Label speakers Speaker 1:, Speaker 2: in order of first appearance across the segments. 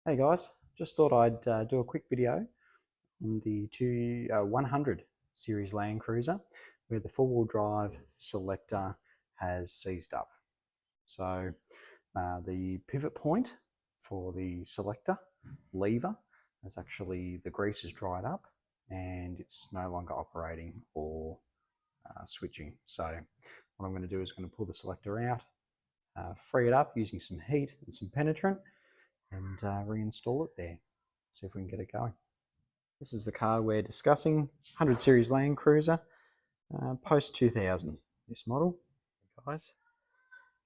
Speaker 1: Hey guys, just thought I'd do a quick video on the 100 series Landcruiser where the four-wheel drive selector has seized up. So the pivot point for the selector lever is actually, the grease is dried up and it's no longer operating or switching. So what I'm going to do is going to pull the selector out, free it up using some heat and some penetrant, and reinstall it there. See if we can get it going. This is the car we're discussing, 100 series Landcruiser, post 2000, this model, guys.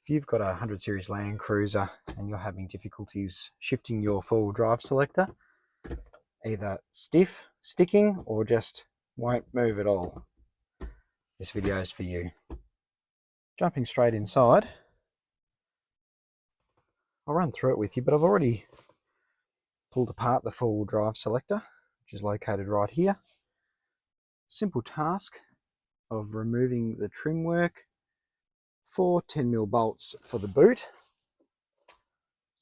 Speaker 1: If you've got a 100 series Landcruiser and you're having difficulties shifting your four-wheel drive selector, either stiff, sticking, or just won't move at all, this video is for you. Jumping straight inside, I'll run through it with you, but I've already pulled apart the four-wheel drive selector, which is located right here. Simple task of removing the trim work, 4 10mm bolts for the boot.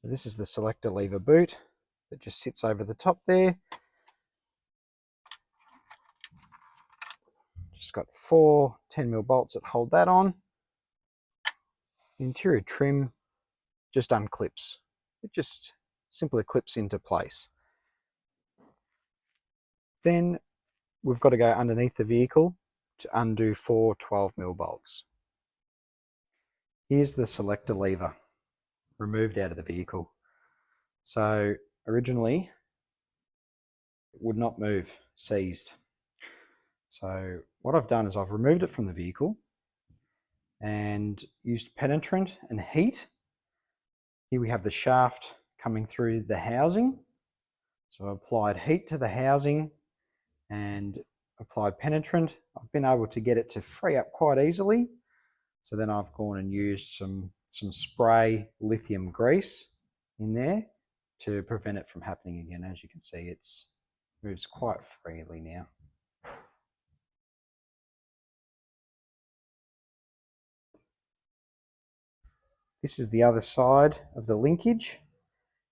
Speaker 1: So this is the selector lever boot that just sits over the top there. Just got 4 10mm bolts that hold that on. The interior trim just unclips. It just simply clips into place. Then we've got to go underneath the vehicle to undo 4 12mm bolts. Here's the selector lever removed out of the vehicle. So originally it would not move, seized. So what I've done is I've removed it from the vehicle and used penetrant and heat. Here we have the shaft coming through the housing. So I applied heat to the housing and applied penetrant. I've been able to get it to free up quite easily. So then I've gone and used some spray lithium grease in there to prevent it from happening again. As you can see, it moves quite freely now. This is the other side of the linkage.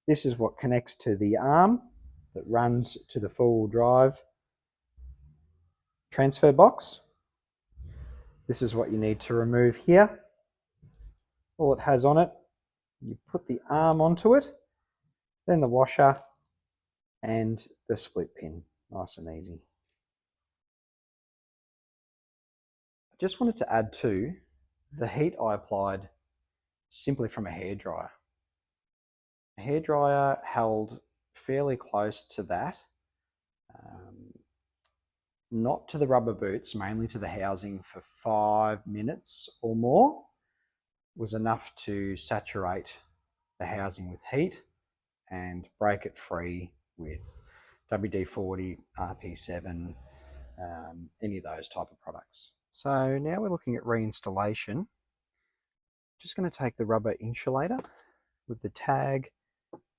Speaker 1: This is what connects to the arm that runs to the four-wheel drive transfer box. This is what you need to remove here. All it has on it, you put the arm onto it, then the washer and the split pin. Nice and easy. I just wanted to add to the heat I applied simply from a hairdryer. A hairdryer held fairly close to that, not to the rubber boots, mainly to the housing, for 5 minutes or more was enough to saturate the housing with heat and break it free with WD-40, RP7, any of those type of products. So now we're looking at reinstallation. Just going to take the rubber insulator with the tag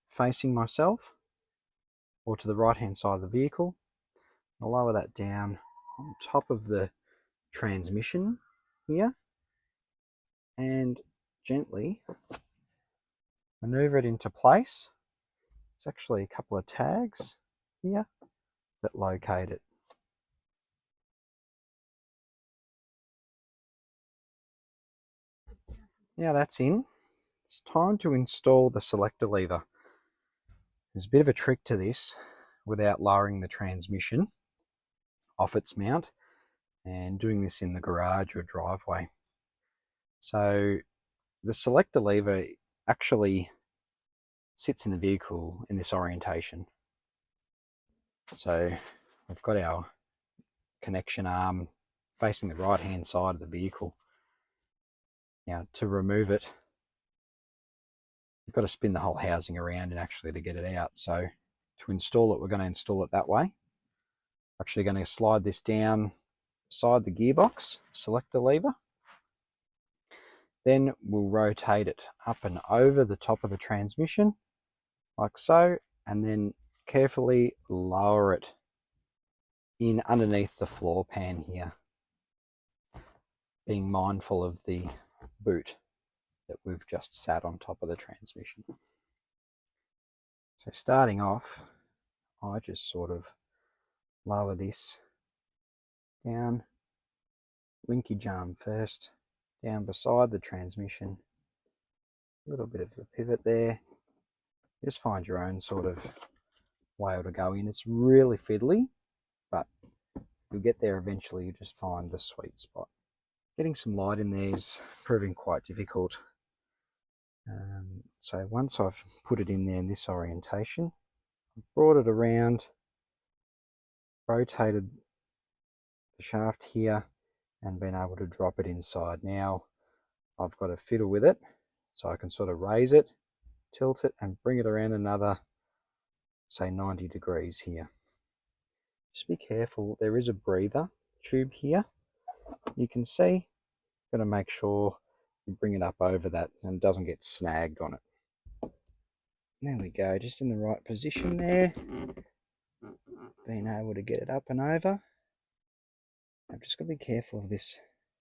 Speaker 1: facing myself or to the right hand side of the vehicle. I'll lower that down on top of the transmission here and gently maneuver it into place. It's actually a couple of tags here that locate it. Now that's in, it's time to install the selector lever. There's a bit of a trick to this without lowering the transmission off its mount and doing this in the garage or driveway. So the selector lever actually sits in the vehicle in this orientation. So we've got our connection arm facing the right hand side of the vehicle. Now to remove it, you've got to spin the whole housing around and actually to get it out. So to install it, we're going to install it that way. Actually going to slide this down beside the gearbox, selector lever. Then we'll rotate it up and over the top of the transmission, like so, and then carefully lower it in underneath the floor pan here, being mindful of the boot that we've just sat on top of the transmission. So starting off, I just sort of lower this down, linkage arm first, down beside the transmission, a little bit of a pivot there. Just find your own sort of way to go in. It's really fiddly, but you'll get there eventually. You just find the sweet spot. Getting some light in there is proving quite difficult. So once I've put it in there in this orientation, brought it around, rotated the shaft here, and been able to drop it inside. Now I've got to fiddle with it, so I can sort of raise it, tilt it, and bring it around another, say, 90 degrees here. Just be careful, there is a breather tube here. You can see, got to make sure you bring it up over that and it doesn't get snagged on it. There we go, just in the right position there. Being able to get it up and over. I've just got to be careful of this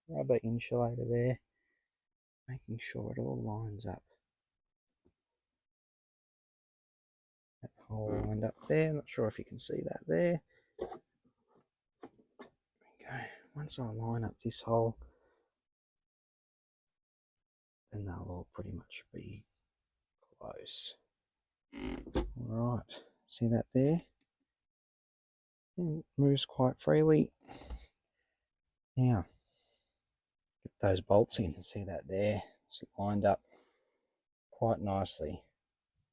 Speaker 1: rubber insulator there, making sure it all lines up. That hole lined up there, not sure if you can see that there. Okay, once I line up this hole, then they'll all pretty much be close. Alright, see that there? It moves quite freely. Now, get those bolts in. See that there? It's lined up quite nicely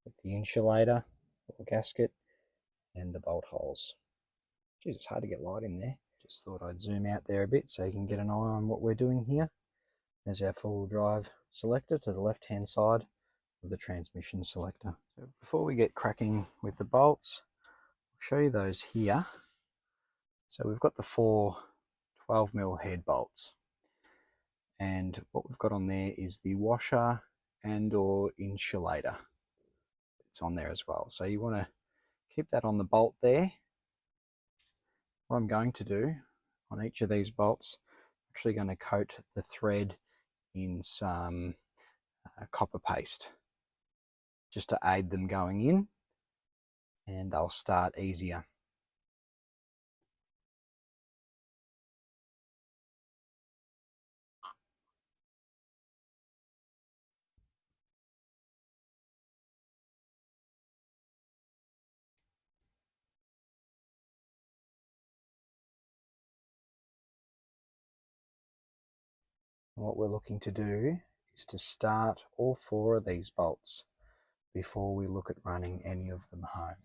Speaker 1: with the insulator or gasket and the bolt holes. Geez, it's hard to get light in there. Just thought I'd zoom out there a bit so you can get an eye on what we're doing here. There's our four-wheel drive selector to the left-hand side of the transmission selector. So before we get cracking with the bolts, I'll show you those here. So we've got the four 12mm head bolts, and what we've got on there is the washer and or insulator. It's on there as well, so you want to keep that on the bolt there. What I'm going to do on each of these bolts, I'm actually going to coat the thread in some copper paste just to aid them going in, and they'll start easier. What we're looking to do is to start all four of these bolts before we look at running any of them home.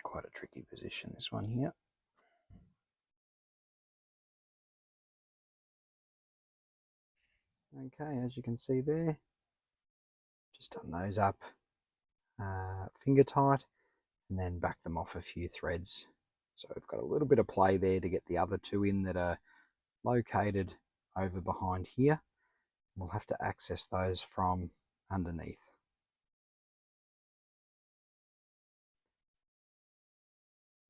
Speaker 1: Quite a tricky position, this one here. Okay, as you can see there, just done those up finger tight and then back them off a few threads. So we've got a little bit of play there to get the other two in that are located over behind here. We'll have to access those from underneath.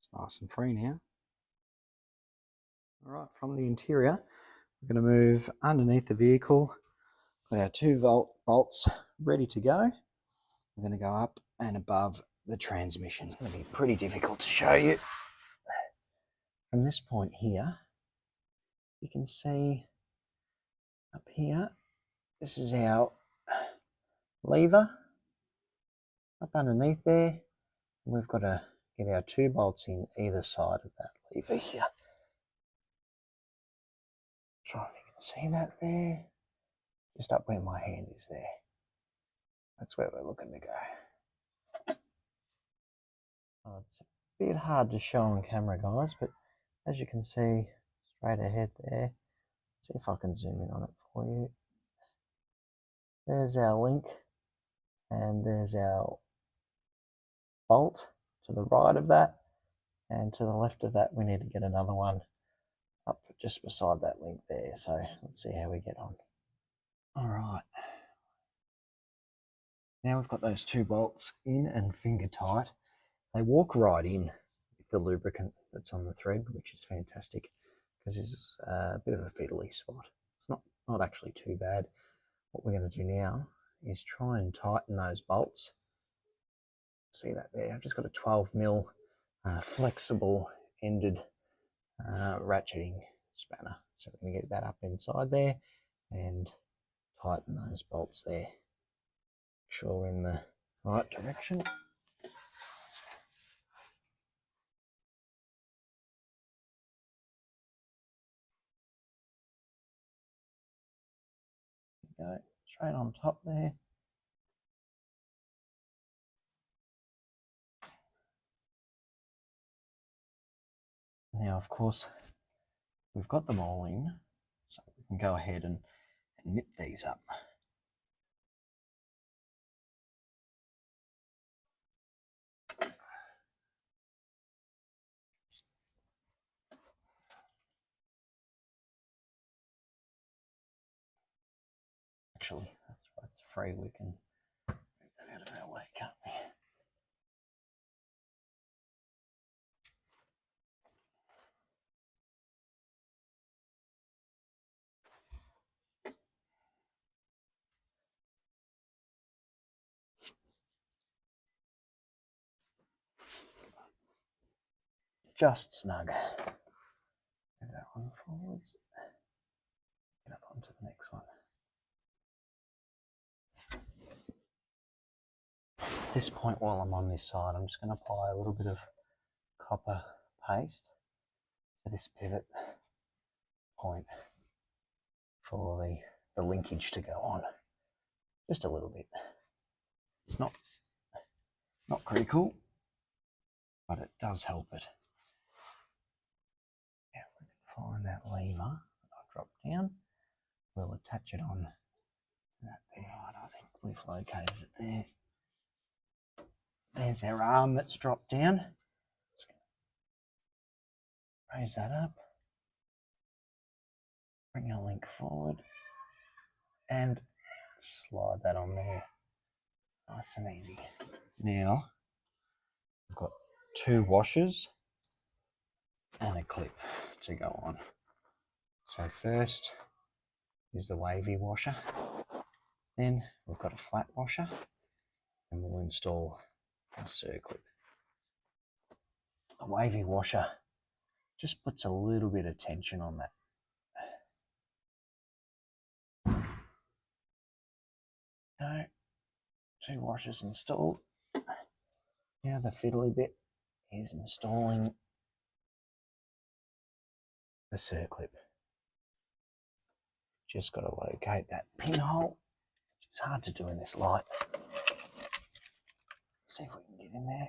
Speaker 1: It's nice and free now. All right, from the interior, we're going to move underneath the vehicle. Got our 2-volt bolts ready to go. We're going to go up and above the transmission. It's going to be pretty difficult to show you. From this point here, you can see up here, this is our lever. Up underneath there, we've got to get our 2 bolts in either side of that lever here. Try if you can see that there. Just up where my hand is there. That's where we're looking to go. Oh, it's a bit hard to show on camera, guys, but as you can see straight ahead there, see if I can zoom in on it for you. There's our link, and there's our
Speaker 2: bolt to the right of that, and to the left of that we need to get another one up just beside that link there. So let's see how we get on. All right, now we've got those two bolts in and finger tight. They walk right in with the lubricant that's on the thread, which is fantastic because this is a bit of a fiddly spot. It's not actually too bad. What we're going to do now is try and tighten those bolts. See that there? I've just got a 12mm flexible ended ratcheting spanner. So we're going to get that up inside there and tighten those bolts there. Make sure we're in the right direction. Go straight on top there. Now, of course, we've got them all in, so we can go ahead and nip these up. Actually, that's free. We can move that out of our way, can't we? Just snug. Move that one forwards. Get up onto the next one. At this point, while I'm on this side, I'm just going to apply a little bit of copper paste to this pivot point for the linkage to go on. Just a little bit. It's not critical, but it does help it. Now we can find that lever that I dropped down. We'll attach it on that there. I think we've located it there. There's our arm that's dropped down. Raise that up. Bring our link forward and slide that on there. Nice and easy. Now we've got two washers and a clip to go on. So first is the wavy washer. Then we've got a flat washer, and we'll install a circlip. The wavy washer just puts a little bit of tension on that. No, two washers installed. Now the fiddly bit is installing the circlip. Just got to locate that pinhole. It's hard to do in this light. See if we can get in there.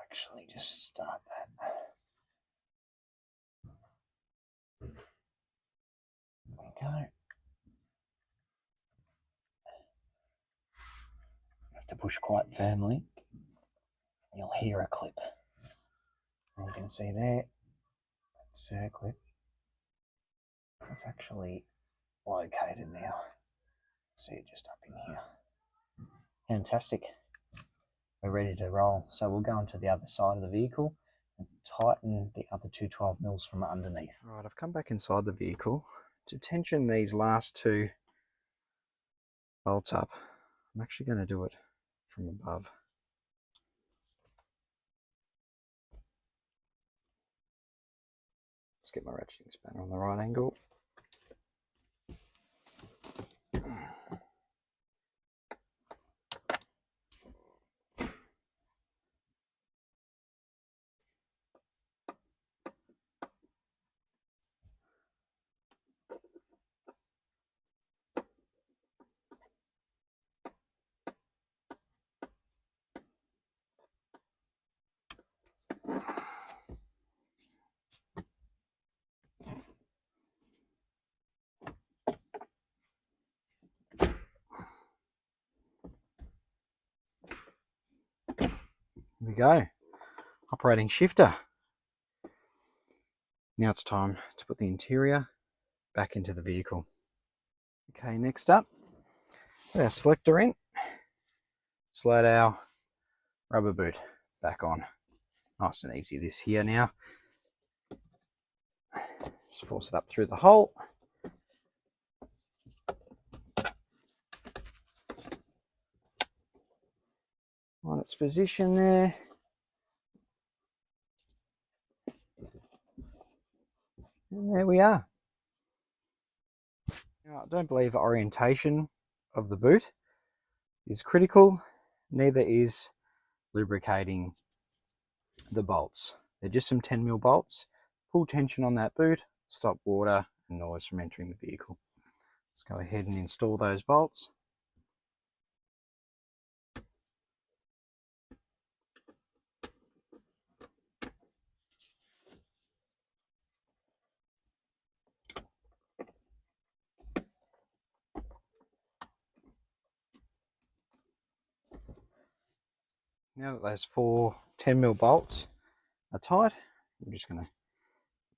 Speaker 2: Actually, just start that. There we go. You have to push quite firmly. You'll hear a clip. You can see there, that circlip is actually located now. See it just up in here. Fantastic. We're ready to roll. So we'll go onto the other side of the vehicle and tighten the other two 12mm from underneath. Right, I've come back inside the vehicle to tension these last two bolts up. I'm actually going to do it from above. Let's get my ratcheting spanner on the right angle.
Speaker 1: we go. Operating shifter. Now it's time to put the interior back into the vehicle. Okay, next up, put our selector in. Slide our rubber boot back on. Nice and easy this here now. Just force it up through the hole. On its position there. And there we are. Now, I don't believe orientation of the boot is critical, neither is lubricating the bolts. They're just some 10mm bolts. Pull tension on that boot, stop water and noise from entering the vehicle. Let's go ahead and install those bolts. Now that those 4 10mm bolts are tight, I'm just going to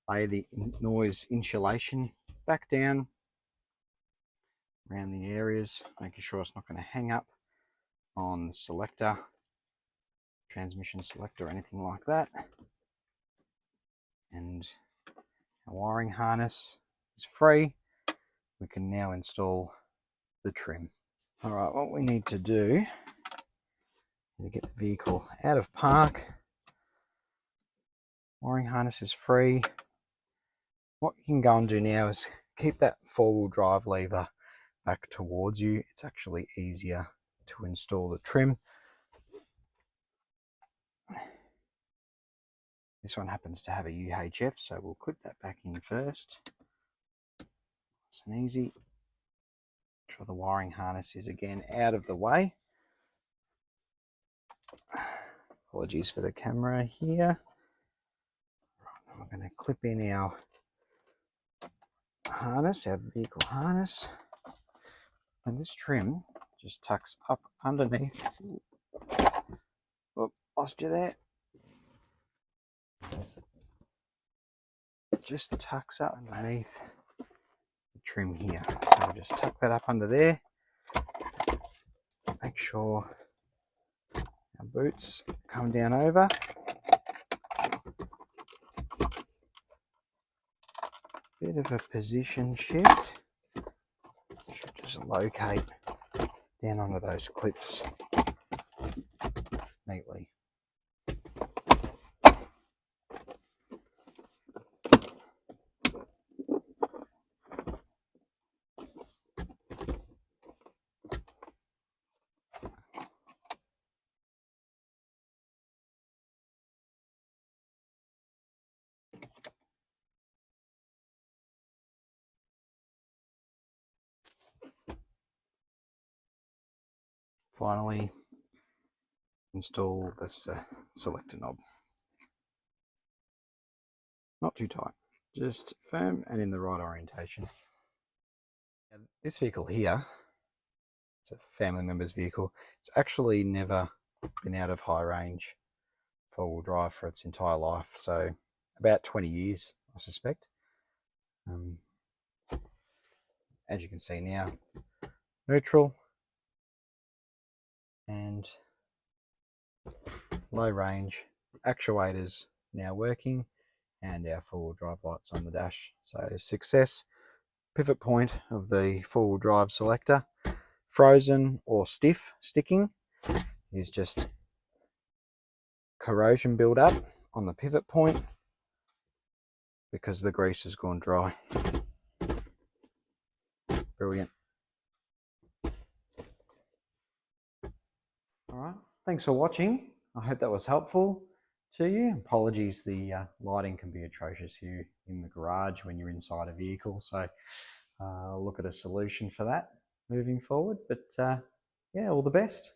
Speaker 1: lay the noise insulation back down around the areas, making sure it's not going to hang up on the selector, transmission selector, or anything like that. And our wiring harness is free. We can now install the trim. All right, what we need to do to get the vehicle out of park. Wiring harness is free. What you can go and do now is keep that 4-wheel drive lever back towards you. It's actually easier to install the trim. This one happens to have a UHF, so we'll clip that back in first. Nice and easy. Make sure the wiring harness is again out of the way. Apologies for the camera here. Right, we're going to clip in our harness, our vehicle harness. And this trim just tucks up underneath. Whoop, lost you there. Just tucks up underneath the trim here. So we'll just tuck that up under there. Make sure our boots come down over. Bit of a position shift. Should just locate down onto those clips neatly. Finally, install this selector knob. Not too tight, just firm and in the right orientation. And this vehicle here, it's a family member's vehicle. It's actually never been out of high range 4-wheel drive for its entire life, so about 20 years, I suspect. As you can see now, neutral and low range actuators now working, and our 4-wheel drive lights on the dash. So success. Pivot point of the 4-wheel drive selector, frozen or stiff sticking, is just corrosion build up on the pivot point because the grease has gone dry. Brilliant. All right, thanks for watching. I hope that was helpful to you. Apologies, the lighting can be atrocious here in the garage when you're inside a vehicle, so I'll look at a solution for that moving forward. But yeah, all the best.